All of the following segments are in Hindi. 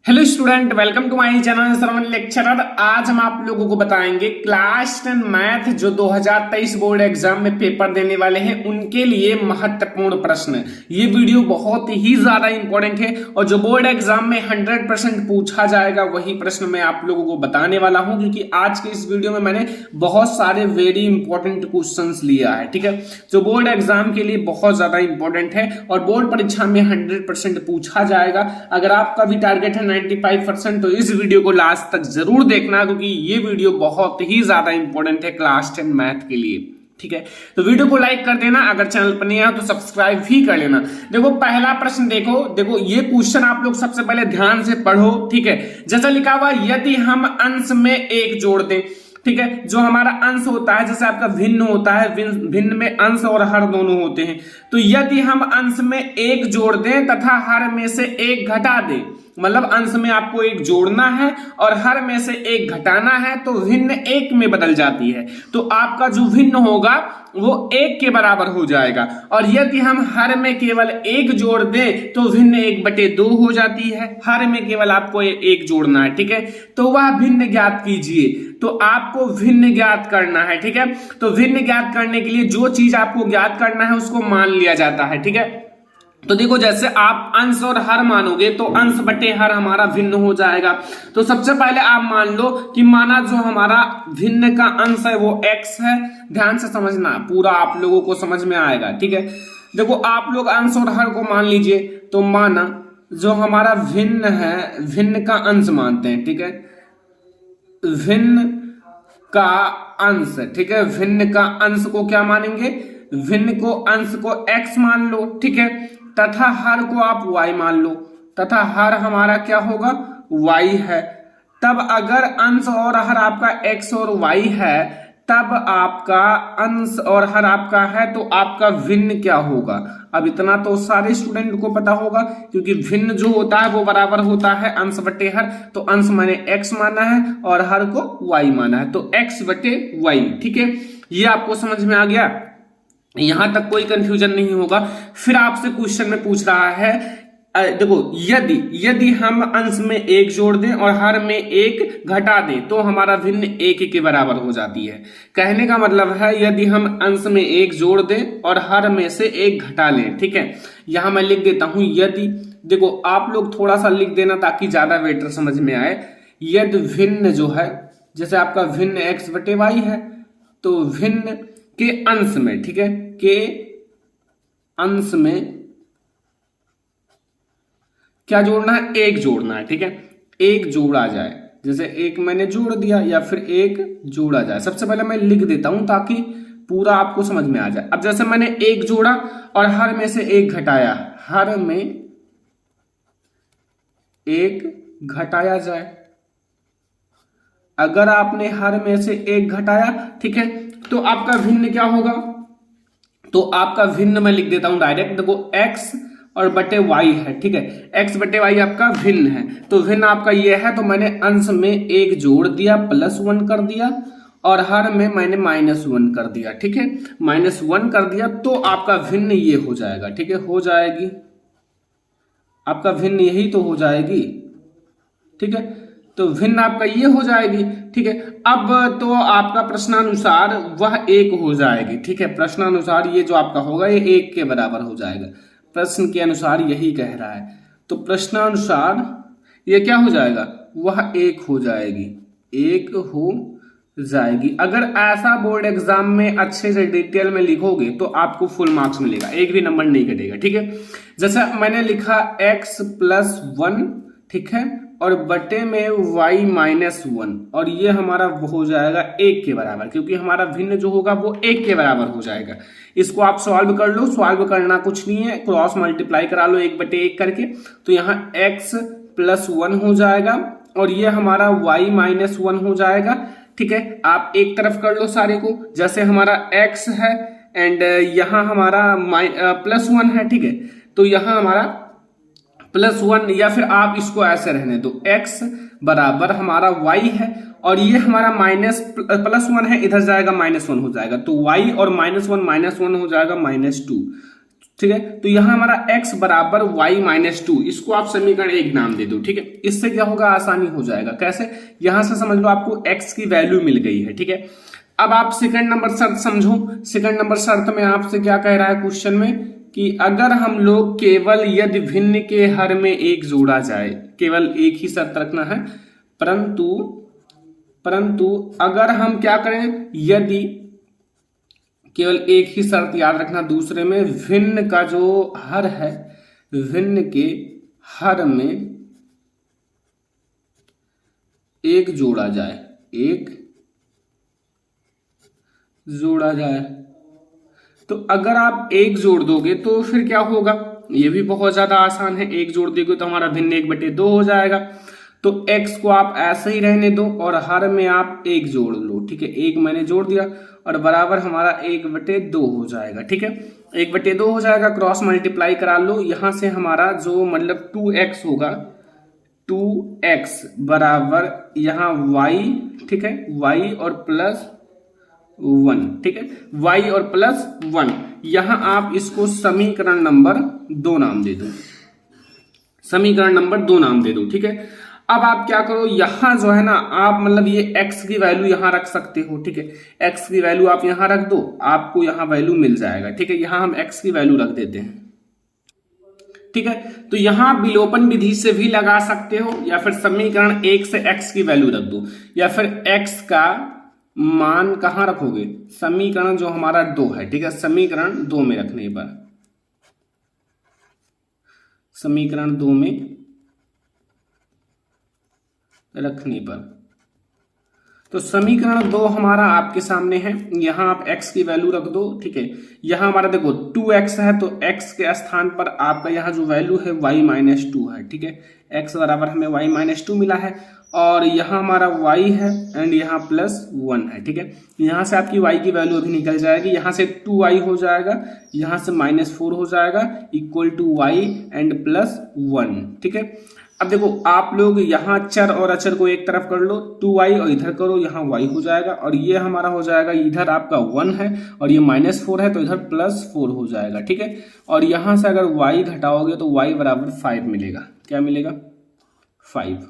Hello student, welcome to my channel Shravan lecturer. आज हम आप लोगों को बताएंगे क्लास 10 मैथ जो 2023 बोर्ड एग्जाम में पेपर देने वाले हैं उनके लिए महत्वपूर्ण प्रश्न। ये वीडियो बहुत ही ज्यादा इंपॉर्टेंट है और जो बोर्ड एग्जाम में 100% पूछा जाएगा वही प्रश्न मैं आप लोगों को बताने वाला हूं, क्योंकि आज के इस वीडियो में मैंने बहुत सारे वेरी इंपॉर्टेंट क्वेश्चन लिया है। ठीक है, जो बोर्ड एग्जाम के लिए बहुत ज्यादा इंपॉर्टेंट है और बोर्ड परीक्षा में 100% पूछा जाएगा। अगर आपका भी टारगेट है 95%, तो इस वीडियो को लास्ट तक जरूर देखना, क्योंकि ये वीडियो बहुत ही ज्यादा इंपॉर्टेंट है क्लास 10 मैथ के लिए। ठीक है, तो वीडियो को लाइक कर देना, अगर चैनल पर नहीं आया तो सब्सक्राइब भी कर लेना। देखो पहला प्रश्न देखो ये क्वेश्चन आप लोग सबसे पहले ध्यान से पढ़ो। ठीक है, जैसा लिखा हुआ यदि हम अंश में एक जोड़ दें, ठीक है, जो हमारा अंश होता है जैसे आपका भिन्न होता है, भिन्न में अंश और हर दोनों होते हैं, तो यदि हम अंश में एक जोड़ दें तथा हर में से एक घटा दें, मतलब अंश में आपको एक जोड़ना है और हर में से एक घटाना है, तो भिन्न एक में बदल जाती है, तो आपका जो भिन्न होगा वो एक के बराबर हो जाएगा। और यदि हम हर में केवल एक जोड़ दें तो भिन्न 1/2 हो जाती है। हर में केवल आपको एक जोड़ना है, ठीक है, तो वह भिन्न ज्ञात कीजिए। तो आपको भिन्न ज्ञात करना है। ठीक है, तो भिन्न ज्ञात करने के लिए जो चीज आपको ज्ञात करना है उसको मान लिया जाता है। ठीक है, तो देखो जैसे आप अंश और हर मानोगे तो अंश बटे हर हमारा भिन्न हो जाएगा। तो सबसे पहले आप मान लो कि माना जो हमारा भिन्न का अंश है वो x है। ध्यान से समझना, पूरा आप लोगों को समझ में आएगा। ठीक है, देखो आप लोग अंश और हर को मान लीजिए, तो माना जो हमारा भिन्न है, भिन्न का अंश मानते हैं। ठीक है, भिन्न का अंश, ठीक है, भिन्न का अंश को क्या मानेंगे, भिन्न को अंश को x मान लो। ठीक है, तथा हर को आप y मान लो, तथा हर हमारा क्या होगा, y है। तब अगर अंश और हर आपका x और y है, तब आपका अंश और हर आपका है, तो आपका भिन्न क्या होगा। अब इतना तो सारे स्टूडेंट को पता होगा, क्योंकि भिन्न जो होता है वो बराबर होता है अंश बटे हर। तो अंश मैंने x माना है और हर को y माना है, तो x बटे y। ठीक है, ये आपको समझ में आ गया, यहां तक कोई कंफ्यूजन नहीं होगा। फिर आपसे क्वेश्चन में पूछ रहा है, देखो यदि हम अंश में एक जोड़ दें और हर में एक घटा दें तो हमारा भिन्न एक के बराबर हो जाती है। कहने का मतलब है यदि हम अंश में एक जोड़ दें और हर में से एक घटा लें। ठीक है, यहां मैं लिख देता हूं यदि, देखो आप लोग थोड़ा सा लिख देना ताकि ज्यादा बेटर समझ में आए। यदि भिन्न जो है, जैसे आपका भिन्न x बटे y है, तो भिन्न के अंश में, ठीक है, के अंश में क्या जोड़ना है, एक जोड़ना है। ठीक है, एक जोड़ा जाए, जैसे एक मैंने जोड़ दिया या फिर एक जोड़ा जाए। सबसे पहले मैं लिख देता हूं ताकि पूरा आपको समझ में आ जाए। अब जैसे मैंने एक जोड़ा और हर में से एक घटाया, हर में एक घटाया जाए। अगर आपने हर में से एक घटाया, ठीक है, तो आपका भिन्न क्या होगा, तो आपका भिन्न मैं लिख देता हूं डायरेक्ट। देखो x और बटे y है। ठीक है, x बटे y आपका भिन्न है, तो भिन्न आपका ये है, तो मैंने अंश में एक जोड़ दिया, +1 कर दिया, और हर में मैंने -1 कर दिया। ठीक है, -1 कर दिया, तो आपका भिन्न ये हो जाएगा। ठीक है, हो जाएगी, आपका भिन्न यही तो हो जाएगी। ठीक है, तो भिन्न आपका ये हो जाएगी। ठीक है, अब तो आपका प्रश्नानुसार वह एक हो जाएगी। ठीक है, प्रश्नानुसार ये जो आपका होगा ये एक के बराबर हो जाएगा। प्रश्न के अनुसार यही कह रहा है, तो प्रश्नानुसार ये क्या हो जाएगा, वह एक हो जाएगी, एक हो जाएगी। अगर ऐसा बोर्ड एग्जाम में अच्छे से डिटेल में लिखोगे तो आपको फुल मार्क्स मिलेगा, एक भी नंबर नहीं कटेगा। ठीक है, जैसा मैंने लिखा x+1, ठीक है, और बटे में y-1, और ये हमारा हो जाएगा एक के बराबर, क्योंकि हमारा भिन्न जो होगा वो एक के बराबर हो जाएगा। इसको आप सॉल्व कर लो, सॉल्व करना कुछ नहीं है, क्रॉस मल्टीप्लाई करा लो 1/1 करके, तो यहाँ x+1 हो जाएगा और ये हमारा y-1 हो जाएगा। ठीक है, आप एक तरफ कर लो सारे को, जैसे हमारा x है एंड यहाँ हमारा +1 है। ठीक है, तो यहाँ हमारा +1, या फिर आप इसको ऐसे रहने दो, x बराबर हमारा y है और ये हमारा +1 है, इधर जाएगा -1 हो जाएगा, तो y और -1 हो जाएगा -2। ठीक है। तो यहां हमारा x बराबर y-2, इसको आप समीकरण 1 नाम दे दो। ठीक है, इससे क्या होगा, आसानी हो जाएगा। कैसे, यहां से समझ लो आपको x की वैल्यू मिल गई है। ठीक है, अब आप सेकंड नंबर शर्त समझो। सेकंड नंबर शर्त में आपसे क्या कह रहा है क्वेश्चन में कि अगर हम लोग केवल यदि भिन्न के हर में एक जोड़ा जाए, केवल एक ही शर्त रखना है, परंतु अगर हम क्या करें, यदि केवल एक ही शर्त याद रखना, दूसरे में भिन्न का जो हर है, भिन्न के हर में एक जोड़ा जाए, एक जोड़ा जाए, तो अगर आप एक जोड़ दोगे तो फिर क्या होगा, ये भी बहुत ज्यादा आसान है। एक जोड़ दोगे तो हमारा भिन्न 1/2 हो जाएगा। तो x को आप ऐसे ही रहने दो और हर में आप एक जोड़ लो। ठीक है, एक मैंने जोड़ दिया और बराबर हमारा 1/2 हो जाएगा। ठीक है, 1/2 हो जाएगा, क्रॉस मल्टीप्लाई करा लो। यहां से हमारा जो मतलब 2x होगा, 2x बराबर यहाँ y, ठीक है, y और प्लस 1। ठीक है, y और प्लस 1, यहां आप इसको समीकरण नंबर 2 नाम दे दो, समीकरण नंबर 2 नाम दे दो। ठीक है, अब आप क्या करो, यहां जो है ना आप मतलब ये x की वैल्यू यहां रख सकते हो। ठीक है, x की वैल्यू आप यहां रख दो, आपको यहां वैल्यू मिल जाएगा। ठीक है, यहां हम x की वैल्यू रख देते हैं। ठीक है, तो यहां विलोपन विधि से भी लगा सकते हो, या फिर समीकरण 1 से x की वैल्यू रख दो, या फिर x का मान कहां रखोगे, समीकरण जो हमारा 2 है। ठीक है, समीकरण 2 में रखने पर, समीकरण 2 में रखने पर, तो समीकरण 2 हमारा आपके सामने है। यहां आप x की वैल्यू रख दो। ठीक है, यहां हमारा देखो 2x है, तो x के स्थान पर आपका यहां जो वैल्यू है y-2 है। ठीक है, x बराबर हमें y-2 मिला है, और यहां हमारा y है एंड यहां प्लस 1 है। ठीक है, यहां से आपकी y की वैल्यू अभी निकल जाएगी, यहां से 2y हो जाएगा, यहां से -4 हो जाएगा, equal to y and plus 1। ठीक है, अब देखो आप लोग यहाँ चर और अचर को एक तरफ कर लो, 2y और इधर करो, यहाँ y हो जाएगा, और ये हमारा हो जाएगा, इधर आपका 1 है और ये -4 है, तो इधर +4 हो जाएगा। ठीक है, और यहां से अगर y घटाओगे तो y बराबर 5 मिलेगा। क्या मिलेगा, 5।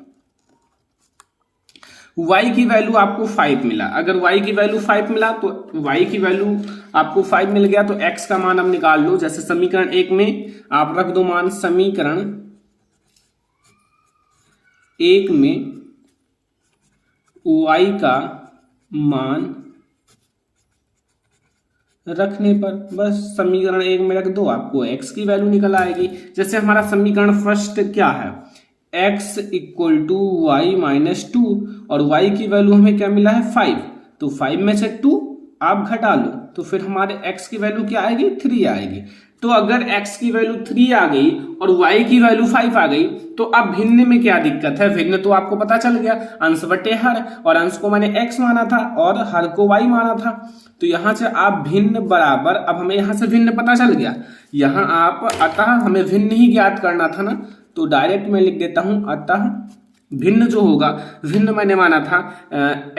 y की वैल्यू आपको 5 मिला। अगर y की वैल्यू 5 मिला तो y की वैल्यू आपको 5 मिल गया, तो x का मान अब निकाल लो। जैसे समीकरण 1 में आप रख दो मान, समीकरण 1 में y का मान रखने पर बस समीकरण 1 में रख दो, आपको x की वैल्यू निकल आएगी। जैसे हमारा समीकरण फर्स्ट क्या है, x इक्वल टू y-2, और y की वैल्यू हमें क्या मिला है, 5। तो 5 में से 2 आप घटा लो, तो फिर हमारे x की वैल्यू क्या आएगी, 3 आएगी। तो अगर x की वैल्यू 3 आ गई और y की वैल्यू 5 आ गई, तो अब भिन्न में क्या दिक्कत है, भिन्न तो आपको पता चल गया, अंश बटे हर, और अंश को मैंने x माना था और हर को y माना था। तो यहां से आप भिन्न बराबर, अब हमें यहां से भिन्न पता चल गया, यहां आप अतः हमें भिन्न ही ज्ञात करना था ना, तो डायरेक्ट मैं लिख देता हूं, अतः भिन्न जो होगा, भिन्न मैंने माना था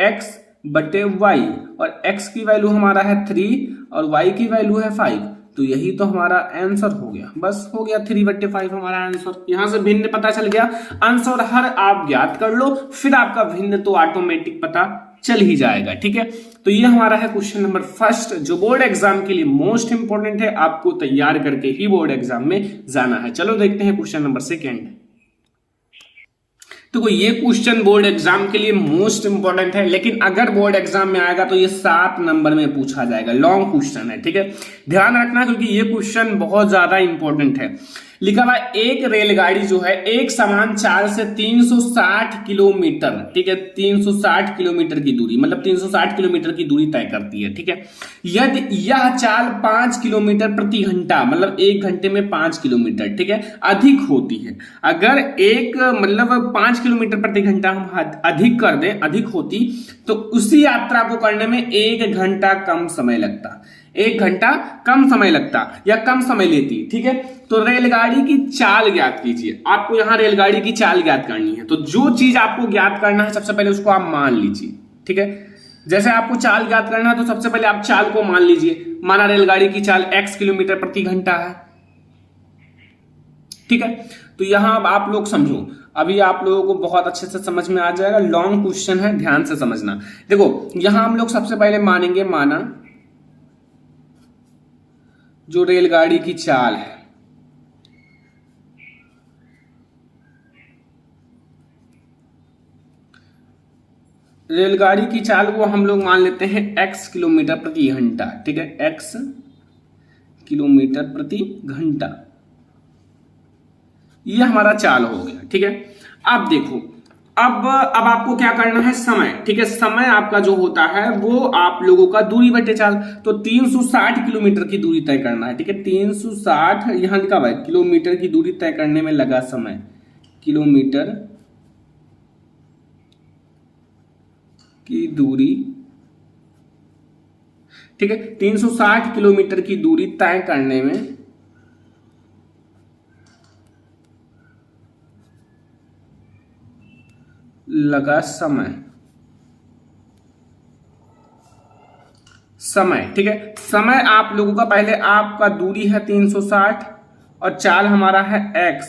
x बटे y, और x की वैल्यू हमारा है 3 और y की वैल्यू है 5, तो यही तो हमारा आंसर हो गया। बस हो गया, 3/5 हमारा आंसर। यहां से भिन्न पता चल गया, अंश और हर आप ज्ञात कर लो, फिर आपका भिन्न तो ऑटोमेटिक पता चल ही जाएगा। ठीक है, तो ये हमारा है क्वेश्चन नंबर फर्स्ट, जो बोर्ड एग्जाम के लिए मोस्ट इंपोर्टेंट है, आपको तैयार करके ही बोर्ड एग्जाम में जाना है। चलो देखते हैं क्वेश्चन नंबर सेकेंड। तो ये क्वेश्चन बोर्ड एग्जाम के लिए मोस्ट इंपॉर्टेंट है, लेकिन अगर बोर्ड एग्जाम में आएगा तो ये 7 नंबर में पूछा जाएगा, लॉन्ग क्वेश्चन है। ठीक है, ध्यान रखना क्योंकि ये क्वेश्चन बहुत ज्यादा इंपॉर्टेंट है। लिखा हुआ एक रेलगाड़ी जो है एक समान चाल से 360 किलोमीटर, ठीक है, 360 किलोमीटर की दूरी, मतलब 360 किलोमीटर की दूरी तय करती है। ठीक है, यदि यह चाल 5 किलोमीटर प्रति घंटा, मतलब 1 घंटे में 5 किलोमीटर, ठीक है, अधिक होती है। अगर एक मतलब 5 किलोमीटर प्रति घंटा हम अधिक कर दें, अधिक होती, तो उसी यात्रा को करने में 1 घंटा कम समय लगता, 1 घंटा कम समय लगता या कम समय लेती। ठीक है, तो रेलगाड़ी की चाल ज्ञात कीजिए। आपको यहां रेलगाड़ी की चाल ज्ञात करनी है, तो जो चीज आपको ज्ञात करना है सबसे पहले उसको आप मान लीजिए। ठीक है, जैसे आपको चाल ज्ञात करना है तो सबसे पहले आप चाल को मान लीजिए। माना रेलगाड़ी की चाल x किलोमीटर प्रति घंटा है, ठीक है, तो यहां अब आप लोग समझो, अभी आप लोगों को बहुत अच्छे से समझ में आ जाएगा। लॉन्ग क्वेश्चन है, ध्यान से समझना। देखो यहां हम लोग सबसे पहले मानेंगे, माना जो रेलगाड़ी की चाल है, रेलगाड़ी की चाल को हम लोग मान लेते हैं x किलोमीटर प्रति घंटा। ठीक है, x किलोमीटर प्रति घंटा, ये हमारा चाल हो गया। ठीक है, अब देखो, अब आपको क्या करना है, समय। ठीक है, समय आपका जो होता है वो आप लोगों का दूरी बटे चाल, तो 360 किलोमीटर की दूरी तय करना है। ठीक है, 360 यहां लिखा हुआ है, किलोमीटर की दूरी तय करने में लगा समय, किलोमीटर की दूरी। ठीक है, 360 किलोमीटर की दूरी तय करने में लगा समय। ठीक है, समय आप लोगों का, पहले आपका दूरी है 360 और चाल हमारा है x,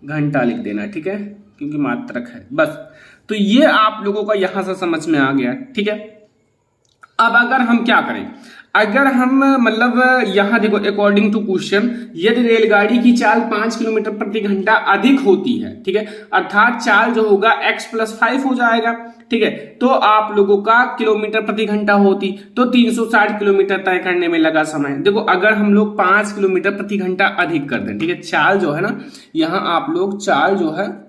घंटा लिख देना। ठीक है, क्योंकि मात्रक है बस। तो ये आप लोगों का यहां से समझ में आ गया। ठीक है, अब अगर हम क्या करें, अगर हम मतलब यहां देखो, अकॉर्डिंग टू क्वेश्चन, यदि रेलगाड़ी की चाल 5 किलोमीटर प्रति घंटा अधिक होती है, ठीक है, अर्थात चाल जो होगा x+5 हो जाएगा। ठीक है, तो आप लोगों का किलोमीटर प्रति घंटा होती तो 360 किलोमीटर तय करने में लगा समय। देखो अगर हम लोग 5 किलोमीटर प्रति घंटा अधिक कर दें, ठीक है, चाल जो है ना, यहां आप लोग चाल जो है,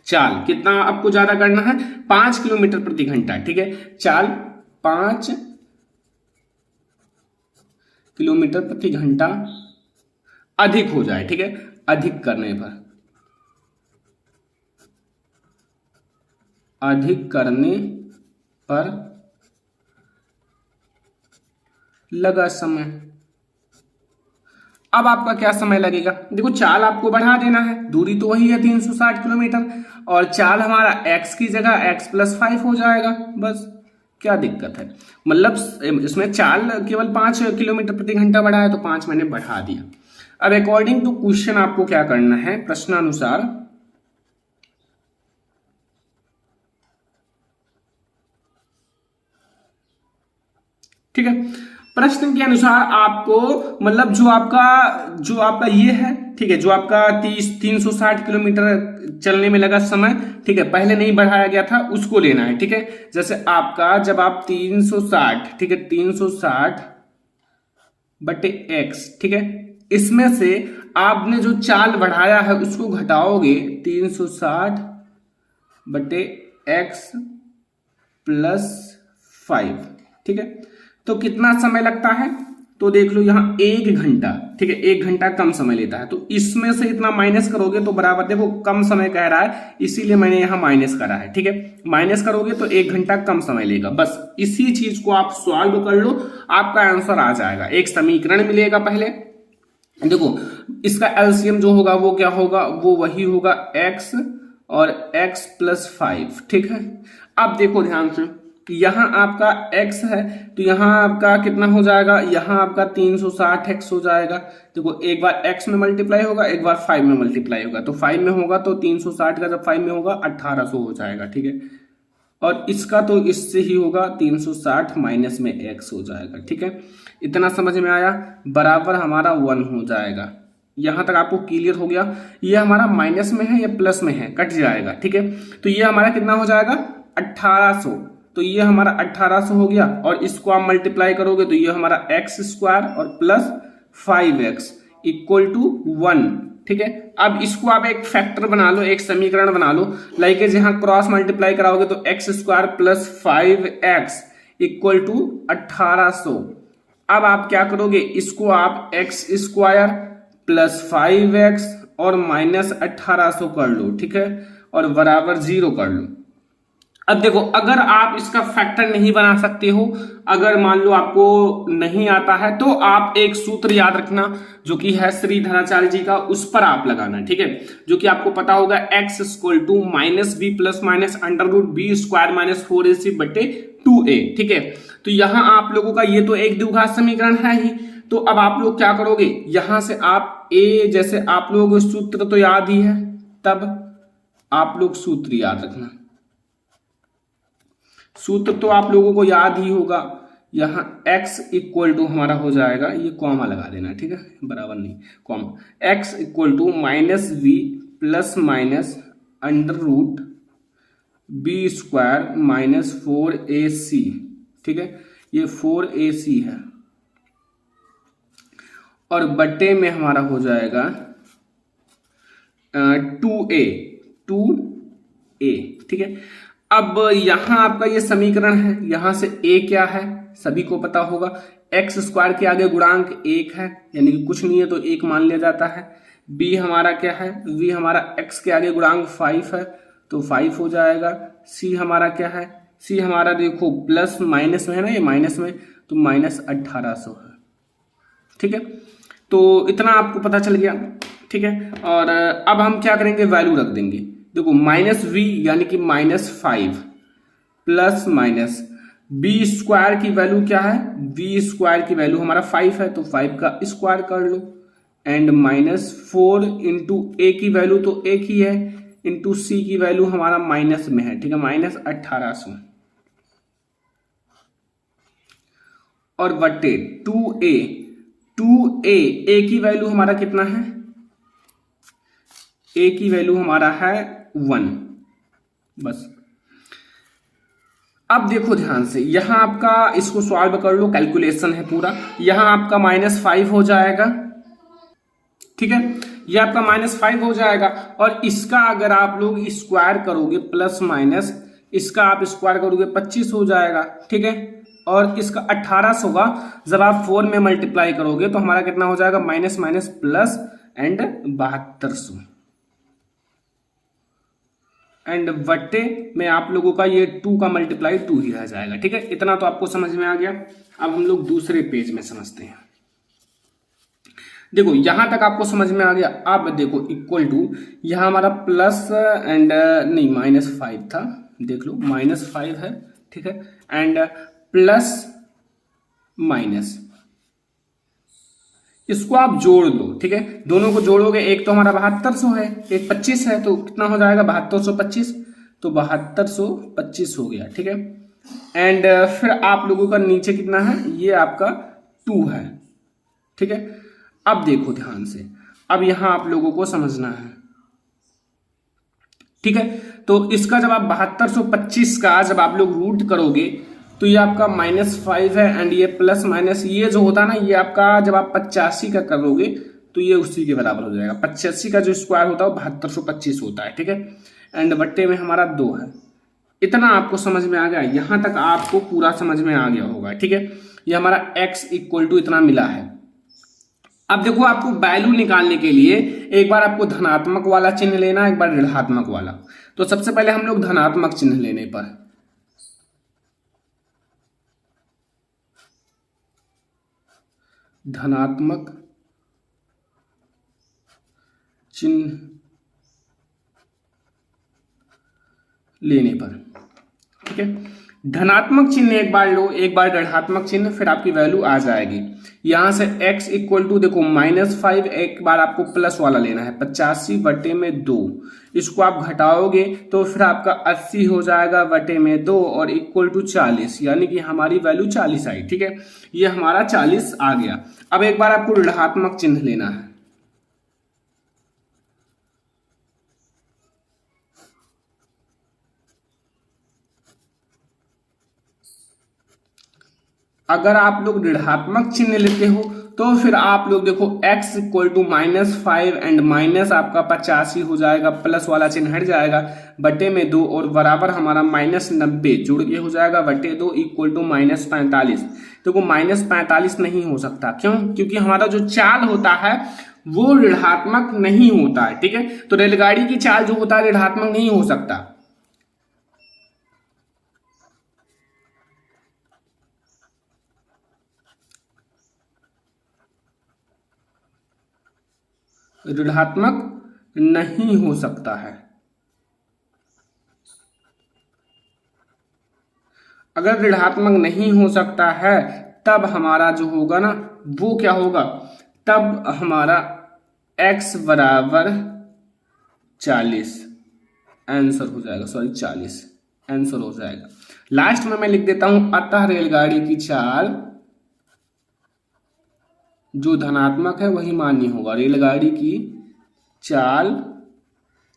चाल कितना आपको ज्यादा करना है, 5 किलोमीटर प्रति घंटा। ठीक है, चाल 5 किलोमीटर प्रति घंटा अधिक हो जाए। ठीक है, अधिक करने पर, अधिक करने पर लगा समय। अब आपका क्या समय लगेगा, देखो चाल आपको बढ़ा देना है, दूरी तो वही है 360 किलोमीटर, और चाल हमारा x की जगह x+5 हो जाएगा। बस क्या दिक्कत है, मतलब इसमें चाल केवल 5 किलोमीटर प्रति घंटा बढ़ा है तो 5 मैंने बढ़ा दिया। अब अकॉर्डिंग टू क्वेश्चन आपको क्या करना है, प्रश्नानुसार ठीक है, प्रश्न के अनुसार आपको मतलब जो आपका ये है, ठीक है, जो आपका 360 किलोमीटर चलने में लगा समय, ठीक है, पहले नहीं बढ़ाया गया था, उसको लेना है। ठीक है, जैसे आपका जब आप 360, ठीक है, 360 बटे x, ठीक है, इसमें से आपने जो चाल बढ़ाया है उसको घटाओगे, 360 बटे x+5। ठीक है, तो कितना समय लगता है, तो देख लो यहां 1 घंटा। ठीक है, 1 घंटा कम समय लेता है, तो इसमें से इतना माइनस करोगे तो बराबर, देखो कम समय कह रहा है इसीलिए मैंने यहां माइनस करा है। ठीक है, माइनस करोगे तो 1 घंटा कम समय लेगा। बस इसी चीज को आप सॉल्व कर लो, आपका आंसर आ जाएगा। एक समीकरण मिलेगा, पहले देखो इसका एलसीएम जो होगा वो क्या होगा, वो वही होगा x और x+5। ठीक है, अब देखो ध्यान से, यहां आपका x है तो यहां आपका कितना हो जाएगा, यहां आपका 360x हो जाएगा। देखो एक बार x में मल्टीप्लाई होगा, एक बार 5 में मल्टीप्लाई होगा, तो 5 में होगा तो 360 का जब 5 में होगा 1800 हो जाएगा। ठीक है, और इसका तो इससे ही होगा, 360 माइनस में x हो जाएगा। ठीक है, इतना समझ में आया, बराबर हमारा 1 हो जाएगा। यहां तक आपको क्लियर हो गया, ये हमारा माइनस में है या प्लस में है, कट जाएगा। ठीक है, तो ये हमारा कितना हो जाएगा, 1800, तो ये हमारा 1800 हो गया, और इसको आप मल्टीप्लाई करोगे तो ये हमारा x² और प्लस 5x इक्वल टू 1। ठीक है, अब इसको आप एक फैक्टर बना लो, एक समीकरण बना लो, लाइक जहां क्रॉस मल्टीप्लाई कराओगे तो x² plus 5x equal to 1800। अब आप क्या करोगे, इसको आप x² प्लस 5x और माइनस 1800 कर लो। ठीक है, और बराबर 0 कर लो। अब देखो अगर आप इसका फैक्टर नहीं बना सकते हो, अगर मान लो आपको नहीं आता है, तो आप एक सूत्र याद रखना जो कि है श्रीधराचार्य जी का, उस पर आप लगाना। ठीक है, जो कि आपको पता होगा, x = -b plus minus √b² - 4ac बटे 2a। ठीक है, तो यहां आप लोगों का ये तो एक द्विघात समीकरण है ही, तो अब आप लोग क्या करोगे, यहां से आप ए जैसे आप लोगों को सूत्र तो याद ही है, तब आप लोग सूत्र याद रखना। सूत्र तो आप लोगों को याद ही होगा। यहाँ x इक्वल टू हमारा हो जाएगा, ये कॉमा लगा देना, ठीक है, बराबर नहीं comma, x equal to minus v plus minus under root b square minus 4ac, ठीक है, ये 4ac है, और बटे में हमारा हो जाएगा 2a, ठीक है। अब यहां आपका ये समीकरण है, यहां से a क्या है सभी को पता होगा, एक्स स्क्वायर के आगे गुणांक 1 है, यानी कि कुछ नहीं है तो 1 मान लिया जाता है। b हमारा क्या है, v हमारा x के आगे गुणांक 5 है तो 5 हो जाएगा। c हमारा क्या है, c हमारा देखो प्लस माइनस में है ना, ये माइनस में, तो माइनस 1800 है, ठीक है। तो इतना आपको पता चल गया, ठीक है। और अब हम क्या करेंगे, वैल्यू रख देंगे। देखो माइनस वी यानी कि -5 प्लस माइनस बी स्क्वायर की वैल्यू क्या है, बी स्क्वायर की वैल्यू हमारा 5 है तो 5 का स्क्वायर कर लो, एंड -4 इंटू ए की वैल्यू तो एक ही है, इंटू सी की वैल्यू हमारा माइनस में है, ठीक है, -1800, और बटे 2a ए की वैल्यू हमारा कितना है, ए की वैल्यू हमारा है 1, बस। अब देखो ध्यान से, यहां आपका इसको सॉल्व कर लो, कैलकुलेशन है पूरा, यहां आपका -5 हो जाएगा, ठीक है, ये आपका -5 हो जाएगा, और इसका अगर आप लोग स्क्वायर करोगे प्लस माइनस, इसका आप स्क्वायर करोगे 25 हो जाएगा, ठीक है, और इसका 1800 होगा, जब आप 4 में मल्टीप्लाई करोगे तो हमारा कितना हो जाएगा, minus minus plus and 7200, and बट्टे में आप लोगों का ये 2 का मल्टीप्लाई 2 ही रह जाएगा, ठीक है। इतना तो आपको समझ में आ गया। अब हम लोग दूसरे पेज में समझते हैं। देखो यहां तक आपको समझ में आ गया। अब देखो इक्वल टू, यहां हमारा प्लस एंड नहीं -5 था, देख लो -5 है, ठीक है, एंड प्लस माइनस, इसको आप जोड़ लो, ठीक है, दोनों को जोड़ोगे, एक तो हमारा 7200 है, एक 25 है, तो कितना हो जाएगा 7225, तो 7225 हो गया, ठीक है। एंड फिर आप लोगों का नीचे कितना है, ये आपका 2 है, ठीक है। अब देखो ध्यान से, अब यहां आप लोगों को समझना है, ठीक है। तो इसका जब आप 7225 का जब आप लोग रूट करोगे तो ये आपका -5 है, एंड ये प्लस माइनस ये जो होता है ना, ये आपका जब आप 85 का करोगे तो ये उसी के बराबर हो जाएगा। 85 का जो स्क्वायर होता है वो 7225 होता है, ठीक है, एंड बट्टे में हमारा 2 है। इतना आपको समझ में आ गया, यहां तक आपको पूरा समझ में आ गया होगा, ठीक है। ये हमारा x इक्वल टू इतना मिला है। अब देखो आपको वैल्यू निकालने के लिए एक बार आपको धनात्मक वाला चिन्ह लेना, एक बार ऋणात्मक वाला। तो सबसे पहले हम लोग धनात्मक चिन्ह लेने पर, धनात्मक चिन्ह लेने पर, ठीक है, धनात्मक चिन्ह एक बार लो, एक बार ऋणात्मक चिन्ह, फिर आपकी वैल्यू आ जाएगी। यहां से x इक्वल टू देखो -5, एक बार आपको प्लस वाला लेना है, 85 बटे में 2, इसको आप घटाओगे तो फिर आपका 80 हो जाएगा बटे में 2, और इक्वल टू 40, यानी कि हमारी वैल्यू 40 आई, ठीक है, ये हमारा 40 आ गया। अब एक बार आपको ऋणात्मक चिन्ह लेना है, अगर आप लोग ऋणात्मक चिन्ह लेते हो तो फिर आप लोग देखो x equal to -5 and minus आपका 85 हो जाएगा, प्लस वाला चिन्ह हट जाएगा, बटे में 2, और बराबर हमारा -90 जुड़ के हो जाएगा बटे 2 इक्वल टू -45। देखो -45 नहीं हो सकता, क्यों, क्योंकि हमारा जो चाल होता है वो ऋणात्मक नहीं होता है, ठीक है। तो रेलगाड़ी की चाल जो होता है ऋणात्मक नहीं हो सकता। ऋणात्मक नहीं हो सकता है। अगर ऋणात्मक नहीं हो सकता है तब हमारा जो होगा ना वो क्या होगा, तब हमारा x बराबर 40 आंसर हो जाएगा, सॉरी 40 आंसर हो जाएगा। लास्ट में मैं लिख देता हूं अतः रेलगाड़ी की चाल जो धनात्मक है वही मान्य होगा। रेलगाड़ी की चाल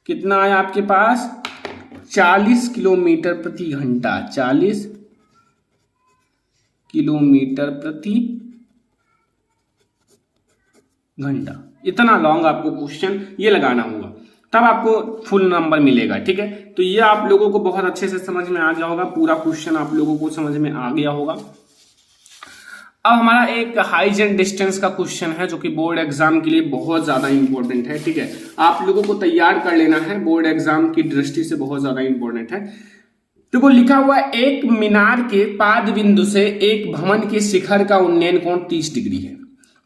कितना आया आपके पास, 40 किलोमीटर प्रति घंटा, 40 किलोमीटर प्रति घंटा। इतना लॉन्ग आपको क्वेश्चन ये लगाना होगा, तब आपको फुल नंबर मिलेगा। ठीक है, तो ये आप लोगों को बहुत अच्छे से समझ में आ गया होगा, पूरा क्वेश्चन आप लोगों को समझ में आ गया होगा। अब हमारा एक हाइट एंड डिस्टेंस का क्वेश्चन है जो कि बोर्ड एग्जाम के लिए बहुत ज्यादा इंपॉर्टेंट है। ठीक है, आप लोगों को तैयार कर लेना है, बोर्ड एग्जाम की दृष्टि से बहुत ज्यादा इंपॉर्टेंट है। देखो लिखा हुआ है एक मीनार के पाद बिंदु से एक भवन के शिखर का उन्नयन कोण 30 डिग्री है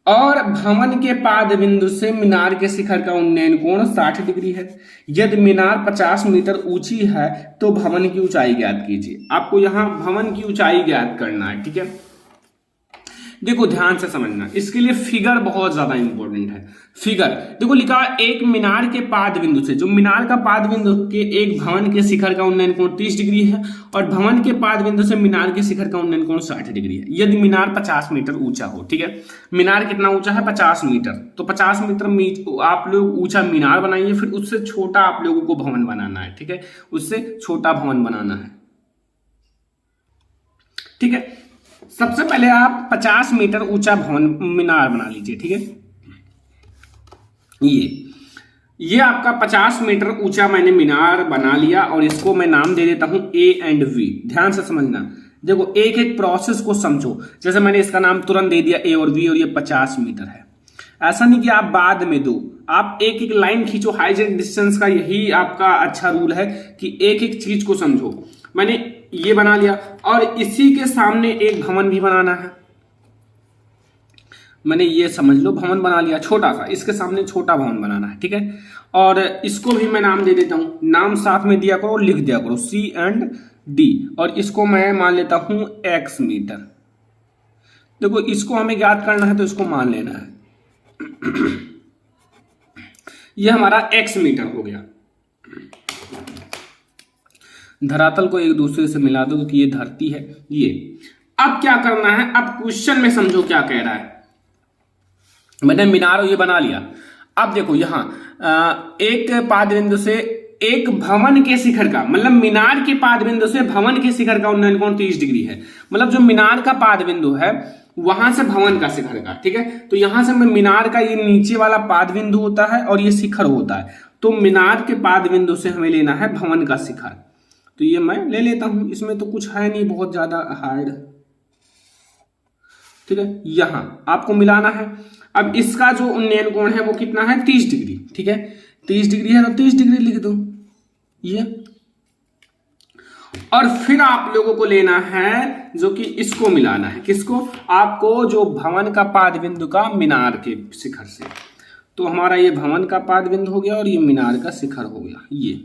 और भवन के पाद बिंदु से मीनार के शिखर का उन्नयन कोण 60 डिग्री है। यदि मीनार 50 मीटर ऊंची है तो भवन की ऊंचाई ज्ञात कीजिए। आपको यहां भवन की ऊंचाई ज्ञात करना है। ठीक है, देखो ध्यान से समझना, इसके लिए फिगर बहुत ज्यादा इंपॉर्टेंट है। फिगर देखो लिखा है एक मीनार के पाद बिंदु से, जो मीनार का पाद बिंदु के एक भवन के शिखर का उन्नयन कोण 30 डिग्री है और भवन के पाद बिंदु से मीनार के शिखर का उन्नयन कोण 60 डिग्री है। यदि मीनार 50 मीटर ऊंचा हो। ठीक है, मीनार कितना ऊंचा है, 50 मीटर, तो 50 मीटर आप लोग ऊंचा मीनार बनाइए, फिर उससे छोटा आप लोगों को भवन बनाना है। ठीक है, उससे छोटा भवन बनाना है। ठीक है, सबसे पहले आप 50 मीटर ऊंचा भवन मीनार बना लीजिए। ठीक है, ये आपका 50 मीटर ऊंचा मैंने मीनार बना लिया और इसको मैं नाम दे देता हूं ए एंड वी। ध्यान से समझना, देखो एक एक प्रोसेस को समझो। जैसे मैंने इसका नाम तुरंत दे दिया ए और वी और ये 50 मीटर है। ऐसा नहीं कि आप बाद में दो, आप एक एक लाइन खींचो। हाइट एंड डिस्टेंस का यही आपका अच्छा रूल है कि एक एक चीज को समझो। मैंने ये बना लिया और इसी के सामने एक भवन भी बनाना है। मैंने ये समझ लो भवन बना लिया छोटा सा, इसके सामने छोटा भवन बनाना है। ठीक है, और इसको भी मैं नाम दे देता हूं, नाम साथ में दिया करो, लिख दिया करो सी एंड डी, और इसको मैं मान लेता हूं एक्स मीटर। देखो इसको हमें ज्ञात करना है तो इसको मान लेना है। ये हमारा एक्स मीटर हो गया। धरातल को एक दूसरे से मिला दो क्योंकि ये धरती है। ये अब क्या करना है, अब क्वेश्चन में समझो क्या कह रहा है। मैंने मीनार ये बना लिया। अब देखो यहां एक पाद बिंदु से एक भवन के शिखर का, मतलब मीनार के पाद बिंदु से भवन के शिखर का उन्नयन कोण 30 डिग्री है। मतलब जो मीनार का पाद बिंदु है वहां से भवन का शिखर का। ठीक है, तो यहां से मीनार का ये नीचे वाला पाद बिंदु होता है और ये शिखर होता है। तो मीनार के पाद बिंदु से हमें लेना है भवन का शिखर, तो ये मैं ले लेता हूं। इसमें तो कुछ है नहीं बहुत ज्यादा हार्ड। ठीक है, यहां आपको मिलाना है। अब इसका जो उन्नयन कोण है वो कितना है, 30 डिग्री। ठीक है, 30 डिग्री है तो 30 डिग्री लिख दो ये। और फिर आप लोगों को लेना है जो कि इसको मिलाना है, किसको, आपको जो भवन का पाद बिंदु का मीनार के शिखर से। तो हमारा ये भवन का पाद बिंदु हो गया और ये मीनार का शिखर हो गया ये।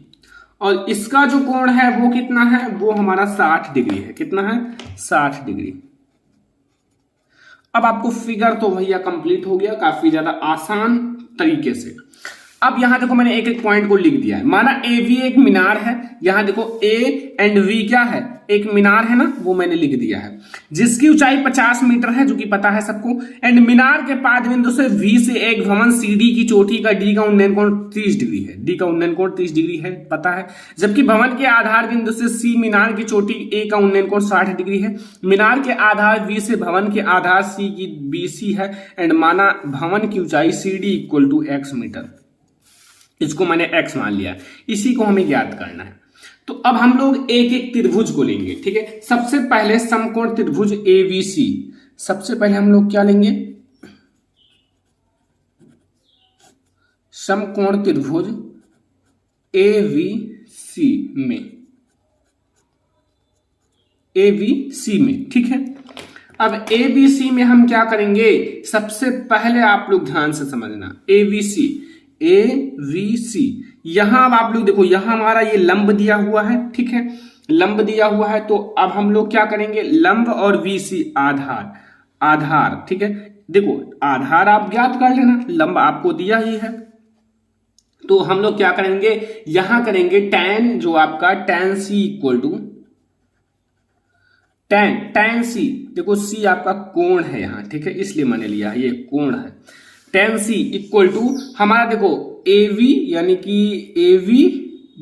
और इसका जो कोण है वो कितना है, वो हमारा 60 डिग्री है। कितना है, 60 डिग्री। अब आपको फिगर तो भैया कंप्लीट हो गया काफी ज्यादा आसान तरीके से। अब यहां देखो मैंने एक एक पॉइंट को लिख दिया है। माना ए वी एक मीनार है, यहां देखो ए एंड वी क्या है, एक मीनार है ना, वो मैंने लिख दिया है जिसकी ऊंचाई 50 मीटर है जो कि पता है सबको। एंड मीनार के पाद बिंदु से वी से एक भवन सी डी की चोटी का डी का उन्नयन कोण 30 डिग्री है। डी का उन्नयन कोण 30 डिग्री है पता है। जबकि भवन के आधार बिंदु से सी मीनार की चोटी ए का उन्नयन कोण 60 डिग्री है। मीनार के आधार वी से भवन के आधार सी की बीसी है। एंड माना भवन की ऊंचाई C D equal to x meter, इसको मैंने x मान लिया। इसी को हमें ज्ञात करना है। तो अब हम लोग एक एक त्रिभुज को लेंगे। ठीक है, सबसे पहले समकोण त्रिभुज एबीसी। सबसे पहले हम लोग क्या लेंगे, समकोण त्रिभुज एबीसी में। ठीक है, अब एबीसी में हम क्या करेंगे, सबसे पहले आप लोग ध्यान से समझना, एबीसी यहां अब आप लोग देखो, यहां हमारा ये लंब दिया हुआ है। ठीक है, लंब दिया हुआ है तो अब हम लोग क्या करेंगे, लंब और वीसी आधार। ठीक है, देखो आधार आप ज्ञात कर लेना, लंब आपको दिया ही है। तो हम लोग क्या करेंगे, यहां करेंगे tan, जो आपका tan c equal to tan c, देखो c आपका कोण है यहाँ, ठीक है, इसलिए मैंने लिया है, ये कोण है। tan c इक्वल टू हमारा देखो AV, यानी कि AV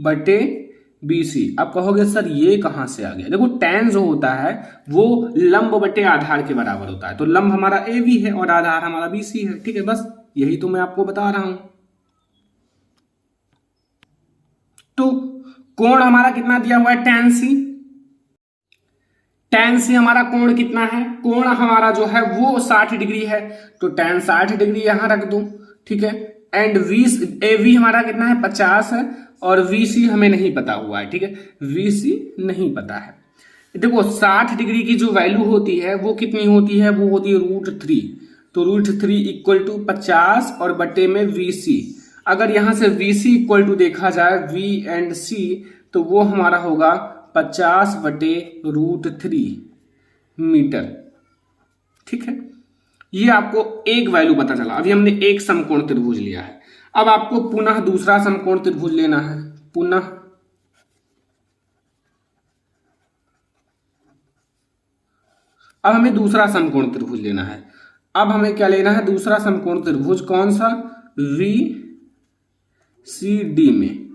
बटे BC। अब कहोगे सर ये कहां से आ गया, देखो tan जो होता है वो लंब बटे आधार के बराबर होता है, तो लंब हमारा AV है और आधार हमारा BC है, ठीक है, बस यही तो मैं आपको बता रहा हूं। तो कोण हमारा कितना दिया हुआ है, tan c। tan c हमारा कोण कितना है, कोण हमारा जो है वो 60 डिग्री है, तो tan 60 डिग्री यहां रख दो, ठीक है। एंड AV हमारा कितना है, 50 है, और VC हमें नहीं पता हुआ है, ठीक है, VC नहीं पता है। देखो 60 डिग्री की जो वैल्यू होती है वो कितनी होती है, वो होती है √3, तो √3 इक्वल टू 50 और बटे में VC। अगर यहां से VC इक्वल टू देखा जाए V एंड C, तो वो हमारा होगा 50 बटे √3 मीटर, ठीक है। ये आपको एक वैल्यू पता चला। अभी हमने एक समकोण त्रिभुज लिया है, अब आपको पुनः दूसरा समकोण त्रिभुज लेना है, पुनः अब हमें दूसरा समकोण त्रिभुज लेना है। अब हमें क्या लेना है, दूसरा समकोण त्रिभुज, कौन सा, VCD में,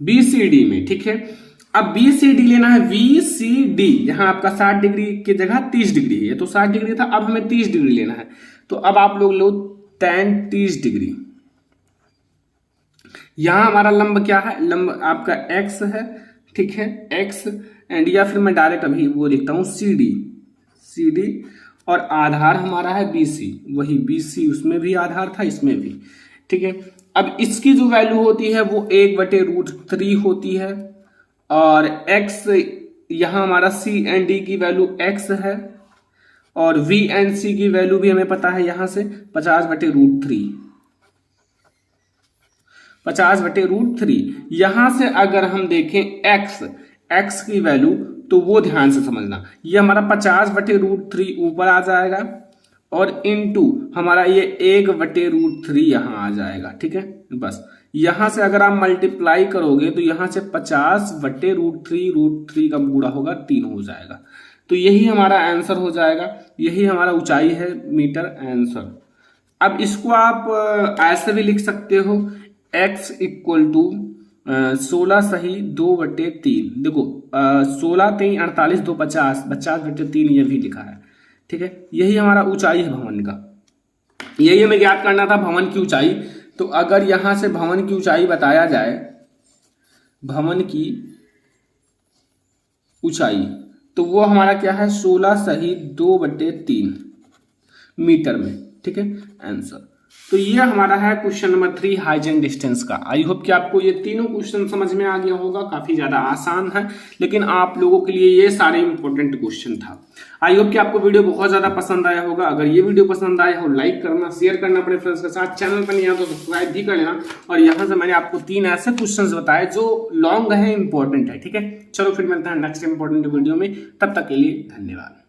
BCD में, ठीक है। अब BCD लेना है, VCD, यहां आपका 60 डिग्री की जगह 30 डिग्री है, तो 60 डिग्री था, अब हमें 30 डिग्री लेना है, तो अब आप लोग लो tan 30 डिग्री। यहां हमारा लंब क्या है, लंब आपका x है, ठीक है, x, एंड या फिर मैं डायरेक्ट अभी वो लिखता हूं CD, और आधार हमारा है BC, वही BC, उसमें भी आधार था, इसमें भी, ठीक है। अब इसकी जो वैल्यू होती है वो 1/√3 होती है, और x यहां हमारा C एंड D की वैल्यू x है, और V एंड C की वैल्यू भी हमें पता है यहां से 50/√3, 50/√3। यहां से अगर हम देखें x की वैल्यू, तो वो ध्यान से समझना, ये हमारा 50/√3 ऊपर आ जाएगा, और इनटू हमारा ये 1/√3 यहां आ जाएगा, ठीक है। बस यहां से अगर आप मल्टीप्लाई करोगे तो यहां से 50/√3 का गुणा होगा 3 हो जाएगा, तो यही हमारा आंसर हो जाएगा, यही हमारा ऊंचाई है मीटर आंसर। अब इसको आप ऐसे भी लिख सकते हो, x इक्वल टू 16 सही 2/3, देखो 16 3 48 2 50, 50/3 ये भी लिखा है, ठीक है। यही हमारा ऊंचाई है भवन का, यही हमें ज्ञात करना था, भवन की ऊंचाई। तो अगर यहां से भवन की ऊंचाई बताया जाए, भवन की ऊंचाई, तो वो हमारा क्या है, 16 सही 2/3 मीटर में, ठीक है, आंसर। तो ये हमारा है question number 3 height and distance का। आई होप कि आपको ये तीनों क्वेश्चन समझ में आ गया होगा, काफी ज्यादा आसान है, लेकिन आप लोगों के लिए ये सारे इंपॉर्टेंट क्वेश्चन था। आई होप कि आपको वीडियो बहुत ज्यादा पसंद आया होगा। अगर ये वीडियो पसंद आया हो, लाइक करना, शेयर करना अपने फ्रेंड्स के साथ, चैनल पर नहीं आया तो सब्सक्राइब भी कर लेना। और यहाँ से मैंने आपको 3 ऐसे क्वेश्चन बताए जो लॉन्ग है, इंपॉर्टेंट है, ठीक है। चलो फिर मिलते हैं नेक्स्ट इंपॉर्टेंट वीडियो में, तब तक के लिए धन्यवाद।